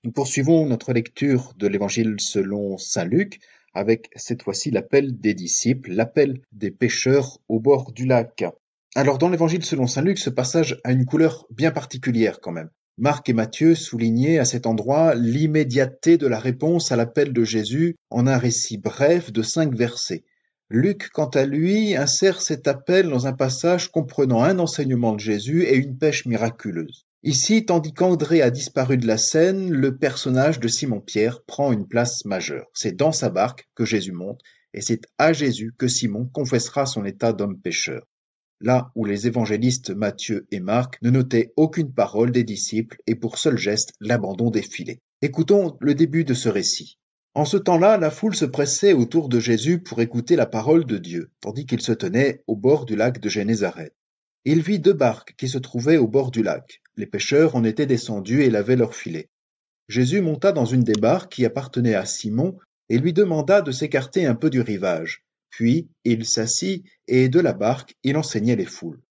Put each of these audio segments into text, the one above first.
Nous poursuivons notre lecture de l'Évangile selon saint Luc, avec cette fois-ci l'appel des disciples, l'appel des pêcheurs au bord du lac. Alors dans l'Évangile selon saint Luc, ce passage a une couleur bien particulière quand même. Marc et Matthieu soulignaient à cet endroit l'immédiateté de la réponse à l'appel de Jésus en un récit bref de 5 versets. Luc, quant à lui, insère cet appel dans un passage comprenant un enseignement de Jésus et une pêche miraculeuse. Ici, tandis qu'André a disparu de la scène, le personnage de Simon-Pierre prend une place majeure. C'est dans sa barque que Jésus monte, et c'est à Jésus que Simon confessera son état d'homme pécheur. Là où les évangélistes Matthieu et Marc ne notaient aucune parole des disciples et pour seul geste l'abandon des filets. Écoutons le début de ce récit. En ce temps-là, la foule se pressait autour de Jésus pour écouter la parole de Dieu, tandis qu'il se tenait au bord du lac de Génézareth. Il vit 2 barques qui se trouvaient au bord du lac. Les pêcheurs en étaient descendus et lavaient leurs filets. Jésus monta dans une des barques qui appartenait à Simon et lui demanda de s'écarter un peu du rivage. Puis il s'assit et de la barque il enseignait les foules.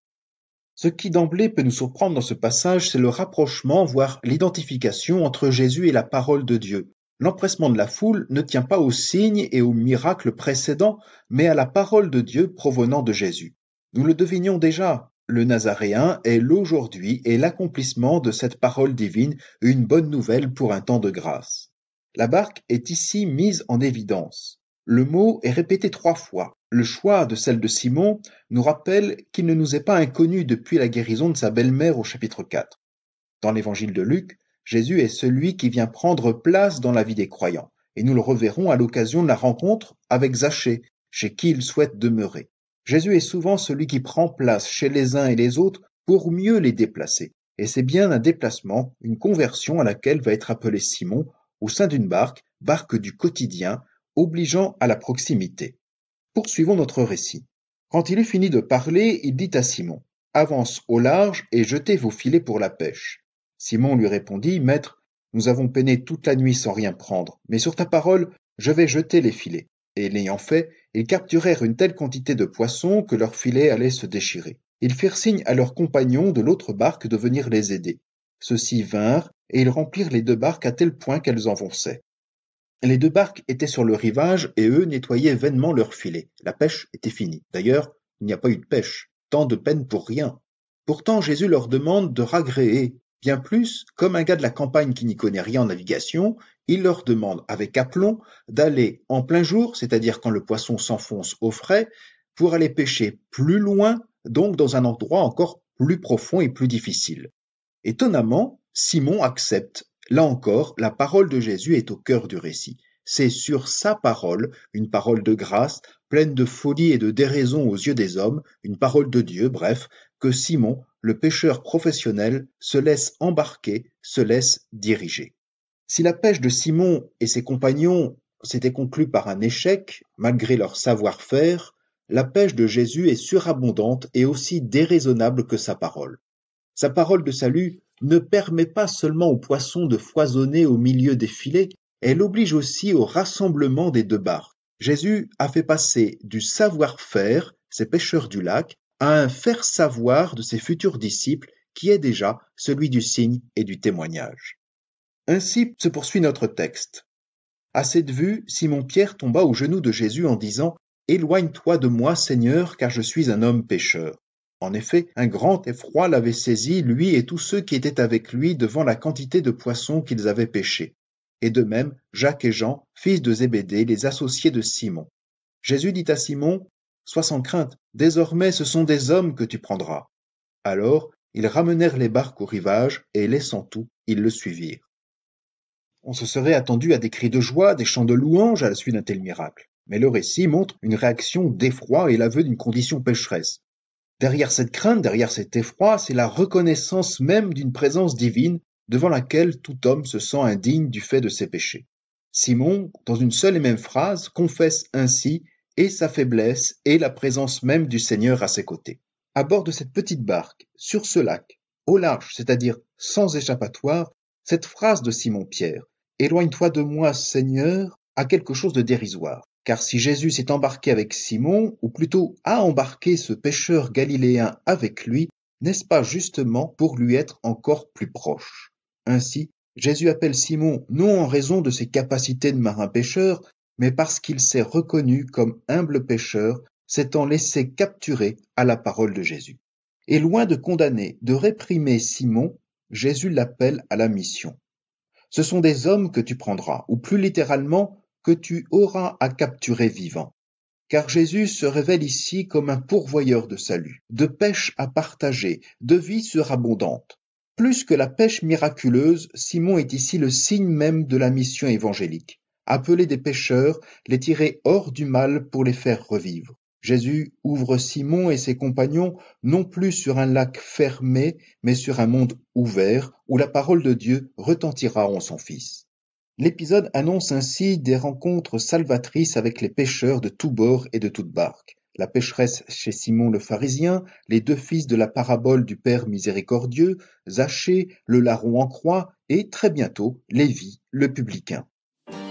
Ce qui d'emblée peut nous surprendre dans ce passage, c'est le rapprochement, voire l'identification entre Jésus et la parole de Dieu. L'empressement de la foule ne tient pas aux signes et aux miracles précédents, mais à la parole de Dieu provenant de Jésus. Nous le devinions déjà, le Nazaréen est l'aujourd'hui et l'accomplissement de cette parole divine, une bonne nouvelle pour un temps de grâce. La barque est ici mise en évidence. Le mot est répété 3 fois. Le choix de celle de Simon nous rappelle qu'il ne nous est pas inconnu depuis la guérison de sa belle-mère au chapitre 4. Dans l'évangile de Luc, Jésus est celui qui vient prendre place dans la vie des croyants, et nous le reverrons à l'occasion de la rencontre avec Zachée, chez qui il souhaite demeurer. Jésus est souvent celui qui prend place chez les uns et les autres pour mieux les déplacer, et c'est bien un déplacement, une conversion à laquelle va être appelé Simon au sein d'une barque, barque du quotidien, obligeant à la proximité. Poursuivons notre récit. Quand il eut fini de parler, il dit à Simon, « Avance au large et jetez vos filets pour la pêche. » Simon lui répondit, « Maître, nous avons peiné toute la nuit sans rien prendre, mais sur ta parole, je vais jeter les filets. » Et l'ayant fait, ils capturèrent une telle quantité de poissons que leurs filets allaient se déchirer. Ils firent signe à leurs compagnons de l'autre barque de venir les aider. Ceux-ci vinrent, et ils remplirent les 2 barques à tel point qu'elles enfonçaient. Les 2 barques étaient sur le rivage et eux nettoyaient vainement leurs filets. La pêche était finie. D'ailleurs, il n'y a pas eu de pêche. Tant de peine pour rien. Pourtant, Jésus leur demande de ragréer. Bien plus, comme un gars de la campagne qui n'y connaît rien en navigation, il leur demande avec aplomb d'aller en plein jour, c'est-à-dire quand le poisson s'enfonce au frais, pour aller pêcher plus loin, donc dans un endroit encore plus profond et plus difficile. Étonnamment, Simon accepte. Là encore, la parole de Jésus est au cœur du récit. C'est sur sa parole, une parole de grâce, pleine de folie et de déraison aux yeux des hommes, une parole de Dieu, bref, que Simon, le pêcheur professionnel, se laisse embarquer, se laisse diriger. Si la pêche de Simon et ses compagnons s'était conclue par un échec, malgré leur savoir-faire, la pêche de Jésus est surabondante et aussi déraisonnable que sa parole. Sa parole de salut ne permet pas seulement aux poissons de foisonner au milieu des filets, elle oblige aussi au rassemblement des 2 barques. Jésus a fait passer du savoir-faire, ces pêcheurs du lac, à un faire-savoir de ses futurs disciples, qui est déjà celui du signe et du témoignage. Ainsi se poursuit notre texte. À cette vue, Simon-Pierre tomba aux genoux de Jésus en disant « Éloigne-toi de moi, Seigneur, car je suis un homme pécheur. » En effet, un grand effroi l'avait saisi, lui et tous ceux qui étaient avec lui, devant la quantité de poissons qu'ils avaient pêchés. Et de même, Jacques et Jean, fils de Zébédée, les associés de Simon. Jésus dit à Simon, « Sois sans crainte, désormais ce sont des hommes que tu prendras. » Alors, ils ramenèrent les barques au rivage, et laissant tout, ils le suivirent. On se serait attendu à des cris de joie, des chants de louange à la suite d'un tel miracle. Mais le récit montre une réaction d'effroi et l'aveu d'une condition pécheresse. Derrière cette crainte, derrière cet effroi, c'est la reconnaissance même d'une présence divine devant laquelle tout homme se sent indigne du fait de ses péchés. Simon, dans une seule et même phrase, confesse ainsi et sa faiblesse et la présence même du Seigneur à ses côtés. À bord de cette petite barque, sur ce lac, au large, c'est-à-dire sans échappatoire, cette phrase de Simon-Pierre, « Éloigne-toi de moi, Seigneur », a quelque chose de dérisoire. Car si Jésus s'est embarqué avec Simon, ou plutôt a embarqué ce pêcheur galiléen avec lui, n'est-ce pas justement pour lui être encore plus proche? Ainsi, Jésus appelle Simon non en raison de ses capacités de marin pêcheur, mais parce qu'il s'est reconnu comme humble pêcheur, s'étant laissé capturer à la parole de Jésus. Et loin de condamner, de réprimer Simon, Jésus l'appelle à la mission. Ce sont des hommes que tu prendras, ou plus littéralement, que tu auras à capturer vivants. Car Jésus se révèle ici comme un pourvoyeur de salut, de pêche à partager, de vie surabondante. Plus que la pêche miraculeuse, Simon est ici le signe même de la mission évangélique. Appeler des pécheurs, les tirer hors du mal pour les faire revivre. Jésus ouvre Simon et ses compagnons non plus sur un lac fermé, mais sur un monde ouvert où la parole de Dieu retentira en son Fils. L'épisode annonce ainsi des rencontres salvatrices avec les pêcheurs de tous bords et de toutes barques. La pécheresse chez Simon le pharisien, les deux fils de la parabole du Père miséricordieux, Zachée, le larron en croix et, très bientôt, Lévi, le publicain.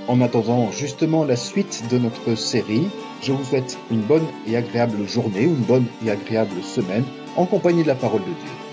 En attendant justement la suite de notre série, je vous souhaite une bonne et agréable journée ou une bonne et agréable semaine en compagnie de la parole de Dieu.